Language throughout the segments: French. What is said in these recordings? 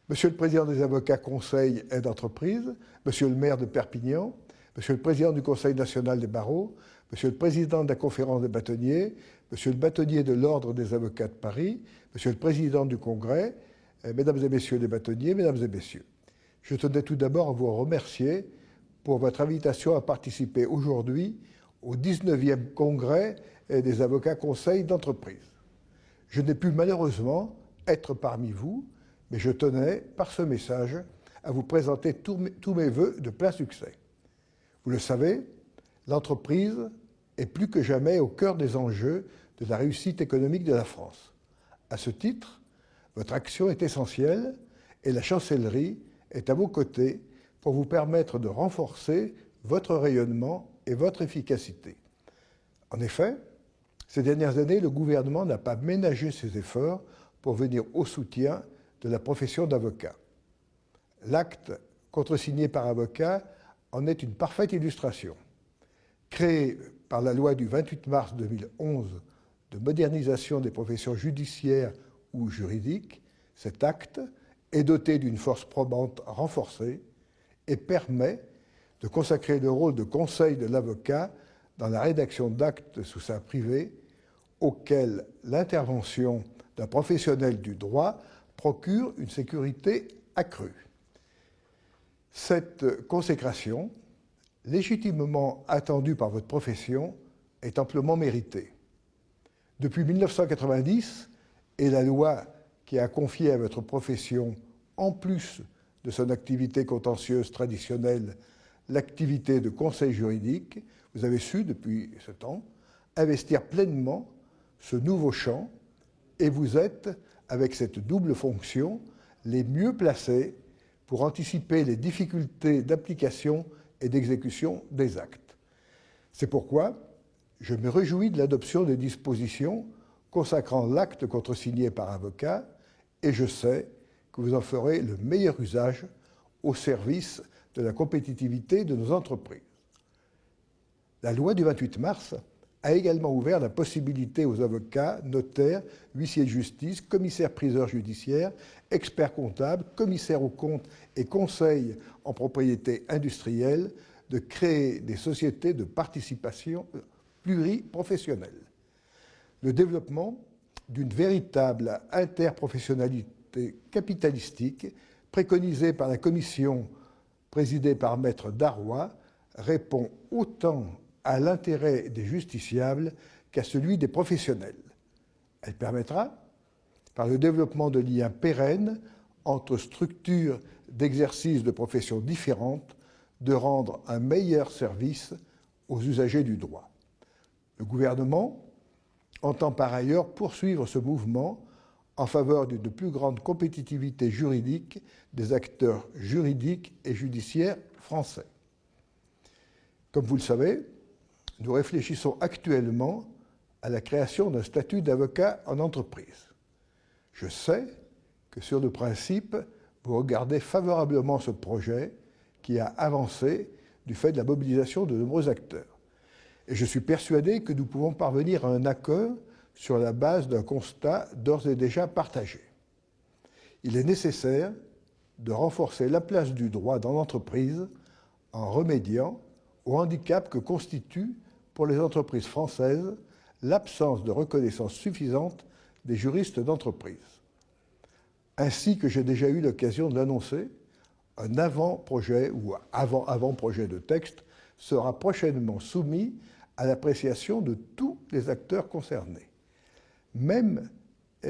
Monsieur le Président des avocats conseils et d'entreprise, Monsieur le maire de Perpignan, Monsieur le Président du Conseil national des barreaux, Monsieur le Président de la Conférence des bâtonniers, Monsieur le bâtonnier de l'Ordre des avocats de Paris, Monsieur le Président du Congrès, Mesdames et Messieurs les bâtonniers, Mesdames et Messieurs. Je tenais tout d'abord à vous remercier pour votre invitation à participer aujourd'hui au 19e Congrès des avocats conseils d'entreprise. Je n'ai pu malheureusement être parmi vous, mais je tenais, par ce message, à vous présenter tous mes vœux de plein succès. Vous le savez, l'entreprise est plus que jamais au cœur des enjeux de la réussite économique de la France. À ce titre, votre action est essentielle et la chancellerie est à vos côtés pour vous permettre de renforcer votre rayonnement et votre efficacité. En effet, ces dernières années, le gouvernement n'a pas ménagé ses efforts pour venir au soutien de la profession d'avocat. L'acte contresigné par avocat en est une parfaite illustration. Créé par la loi du 28 mars 2011 de modernisation des professions judiciaires ou juridiques, cet acte est doté d'une force probante renforcée et permet de consacrer le rôle de conseil de l'avocat dans la rédaction d'actes sous seing privé auquel l'intervention d'un professionnel du droit procure une sécurité accrue. Cette consécration, légitimement attendue par votre profession, est amplement méritée. Depuis 1990, et la loi qui a confié à votre profession, en plus de son activité contentieuse traditionnelle, l'activité de conseil juridique, vous avez su, depuis ce temps, investir pleinement ce nouveau champ et vous êtes, avec cette double fonction, les mieux placés pour anticiper les difficultés d'application et d'exécution des actes. C'est pourquoi je me réjouis de l'adoption des dispositions consacrant l'acte contresigné par avocat et je sais que vous en ferez le meilleur usage au service de la compétitivité de nos entreprises. La loi du 28 mars a également ouvert la possibilité aux avocats, notaires, huissiers de justice, commissaires-priseurs judiciaires, experts comptables, commissaires aux comptes et conseils en propriété industrielle de créer des sociétés de participation pluriprofessionnelles. Le développement d'une véritable interprofessionnalité capitalistique préconisée par la commission présidée par Maître Darrois répond autant à l'intérêt des justiciables qu'à celui des professionnels. Elle permettra, par le développement de liens pérennes entre structures d'exercice de professions différentes, de rendre un meilleur service aux usagers du droit. Le gouvernement entend par ailleurs poursuivre ce mouvement en faveur d'une plus grande compétitivité juridique des acteurs juridiques et judiciaires français. Comme vous le savez, nous réfléchissons actuellement à la création d'un statut d'avocat en entreprise. Je sais que sur le principe, vous regardez favorablement ce projet qui a avancé du fait de la mobilisation de nombreux acteurs. Et je suis persuadé que nous pouvons parvenir à un accord sur la base d'un constat d'ores et déjà partagé. Il est nécessaire de renforcer la place du droit dans l'entreprise en remédiant au handicap que constitue pour les entreprises françaises l'absence de reconnaissance suffisante des juristes d'entreprise. Ainsi que j'ai déjà eu l'occasion de l'annoncer, un avant-projet ou avant-projet de texte sera prochainement soumis à l'appréciation de tous les acteurs concernés. Même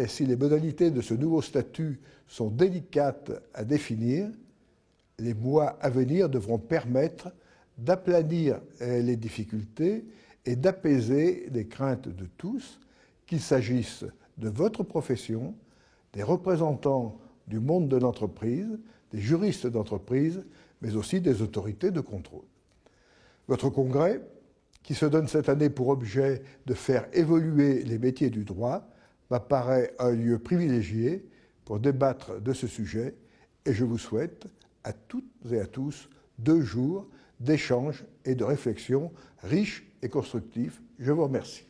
si les modalités de ce nouveau statut sont délicates à définir, les mois à venir devront permettre d'aplanir les difficultés et d'apaiser les craintes de tous, qu'il s'agisse de votre profession, des représentants du monde de l'entreprise, des juristes d'entreprise, mais aussi des autorités de contrôle. Votre congrès, qui se donne cette année pour objet de faire évoluer les métiers du droit, m'apparaît un lieu privilégié pour débattre de ce sujet et je vous souhaite à toutes et à tous 2 jours d'échanges et de réflexions riches et constructifs. Je vous remercie.